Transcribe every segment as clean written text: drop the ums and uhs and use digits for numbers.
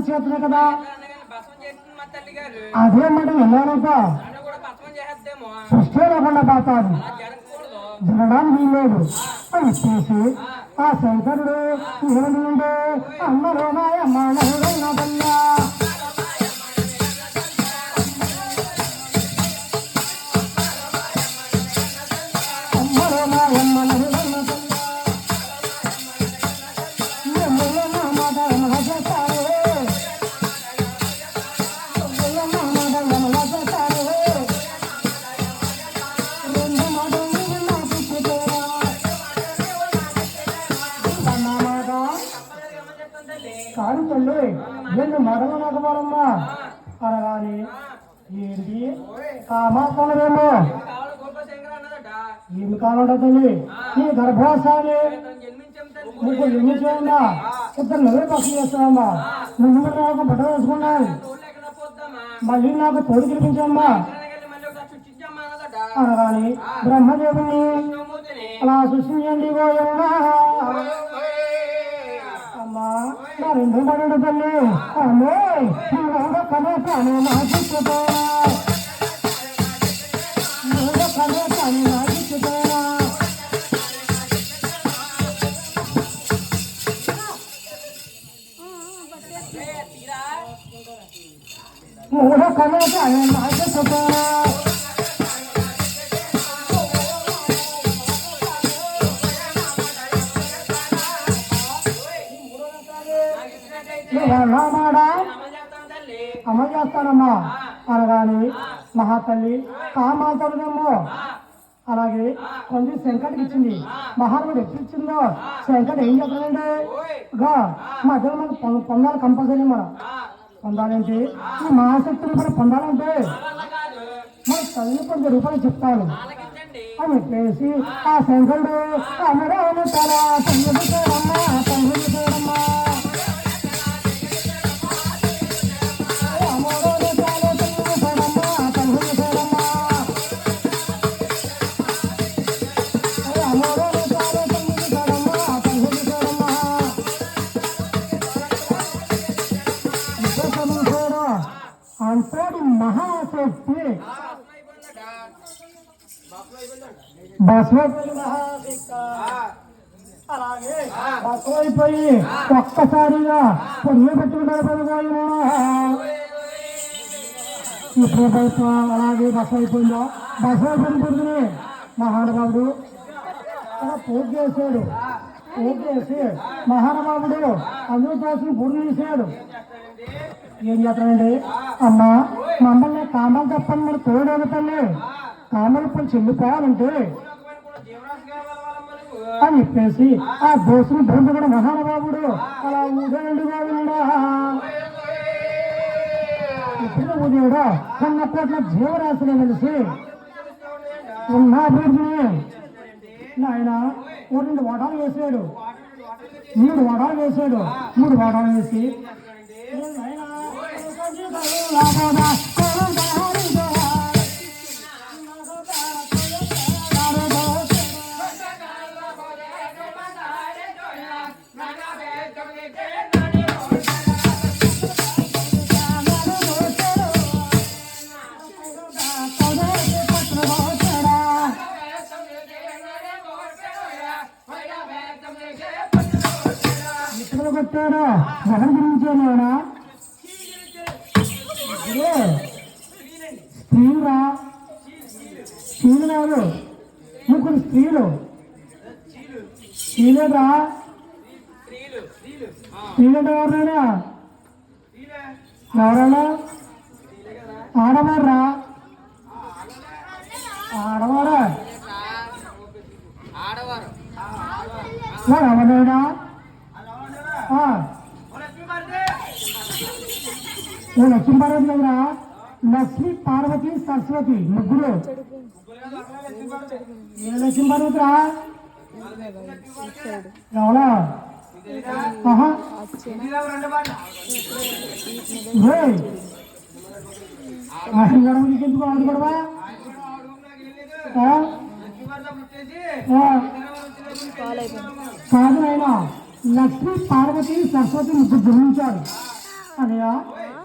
చేతులే కదా అదే మాట వెళ్ళాలట సృష్టి లేకుండా పోతాడు జరగడానికి వీల్లేదు అని చేసి ఆ శంకరుడు ఏమంటే అమ్మలో మాయమ్మ నడుదల్లా అమ్మలో మాయమ్మ కాదు తల్లి నేను మరల నగమరమ్మా అనగాని ఏంటి కామాత్మేమో ఏమి కావాలంట తల్లి నీ గర్భవాసాన్ని నీకు జన్మించా ఇద్దరు నవ్వే పక్షి చేస్తావమ్మా నువ్వు నాకు బట్ట వేసుకున్నాను మళ్ళీ నాకు తోడు తినిపించమ్మా అనగాని బ్రహ్మదేవుని అలా సృష్టించండి గోయమ్మా అమ్మా నా రెండు మరుడు తల్లి అమ్మే కనేసాను నా చిక్కుతా కనేసాను నా చిక్కుతా మూడ కనేసాను నా చిక్కుతా అమలు చేస్తానమ్మా అనగాని మహాతల్లి కామాతరుడేమో అలాగే కొంచెం శంకటికి ఇచ్చింది మహానుడు ఎప్పుడు ఇచ్చిందో శంకట్ ఏం చేస్తాడంటే గా మధ్యలో మనకు పొందాలి కంపల్సరీ మనం పొందాలంటే ఈ మహాశక్తిని కూడా పొందాలంటే మన తల్లి కొంచెం రూపాయలు చెప్తాను అని చెప్పేసి ఆ శంకరుడు అమరావణ చాలా తల్లి చూడమ్మా తల్లి చూడమ్మా అంతటి మహాశక్తి బసవైపోయి అలాగే బసవైపోయి ఒక్కసారిగా పొంగి పెట్టుకున్నారు పడిపోయినా ఇప్పుడు అలాగే బసవైపోయిందో బసవైపోయిన పురుగుని మహానుభావుడు అలా పూజ చేశాడు పూజ చేసి మహానుభావుడు అందరూ కోసం పూజ చేశాడు ఏం చేస్తానండి అమ్మా మమ్మల్ని కామాలు చెప్పండి మరి తోడేది తల్లి కామాలు ఇప్పుడు చెల్లిపోవాలంటే అని చెప్పేసి ఆ దోసుని భూమి కూడా మహానుభావుడు అలా ఊరేండి బాగుండా ఇప్పుడు ఉదయుడు కొన్న కోట్ల జీవరాశిని కలిసి ఉన్న అభివృద్ధిని ఆయన ఓ 2 వడాలు వేసాడు 3 వడాలు వేసాడు 3 వడాలు వేసి ఇప్పుడు కొట్టాడు జగన్ గురించేనా స్త్రీలురా స్త్రీలు కాదు ముగ్గురు స్త్రీలు స్త్రీలేదా స్త్రీలంటే ఎవరైనా ఎవరైనా ఆడవారా ఆడవారా ఎవరైనా లక్ష్మీ పార్వతి దగ్గర లక్ష్మీ పార్వతి సరస్వతి ముగ్గురు ఏ లక్ష్మీ పార్వతి రా ఎవరా ఎందుకు ఆడు కూడా కాదు ఆయన లక్ష్మీ పార్వతి సరస్వతి ముగ్గురు జన్మించాడు అదయా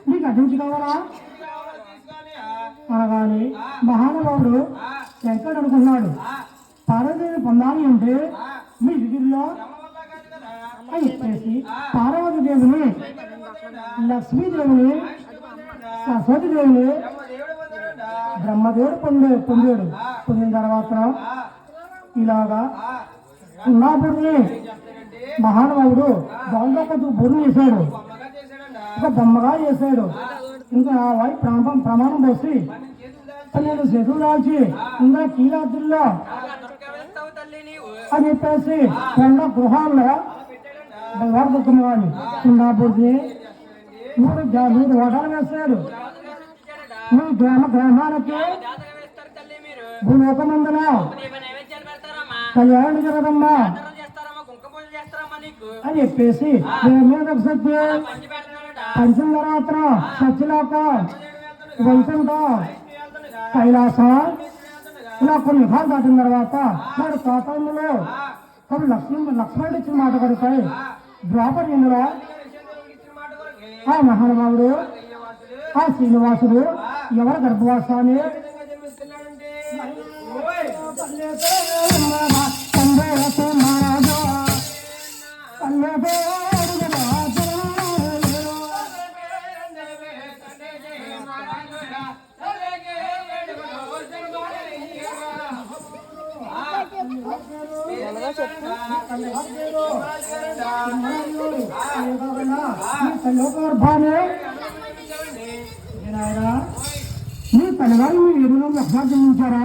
నీకు అడ్డించి కావాలా అనగాని మహానుభావుడు శంకరుడు అనుకున్నాడు, పార్వతీదేవి పొందాలి అంటే మీ దగ్గరలో అని చెప్పేసి పార్వతీదేవిని, లక్ష్మీదేవిని, సరస్వతీదేవిని బ్రహ్మదేవుడు పొందాడు. పొందిన తర్వాత ఇలాగా ఉన్నాపుడిని మహానుభావుడు దాంట్లో కొంచెం బుర్రు చేశాడు, ఒక బొమ్మగా చేశాడు. ఇంకా వాయి ప్రమాణం పోసి 12 చేతులు దాల్చి ఇంకా కీలాద్రుల్లో అని చెప్పేసి 2 గృహాల్లో బంగారు వాడిని ఉన్నాపుడిని 3 ఓటాలు వేశాడు. మీ గ్రామానికి భూలోకమందున కళ్యాణం జరగదమ్మా అని చెప్పేసి మీద సత్యం పంచిన తర్వాత సత్యలోక వైకుంఠ కైలాసం ఇలా కొన్ని విధాలు దాటిన తర్వాత వాడు పాతంలో కొన్ని లక్ష్మణుడు ఇచ్చిన మాట కొడుతాయి. ద్వాపర్యంలో ఆ మహానుభావుడు ఆ శ్రీనివాసుడు ఎవరి గర్భవాసాన్ని మీ తల్లిగారు మీ ఎరువులను లక్షణాలు జన్మించారా?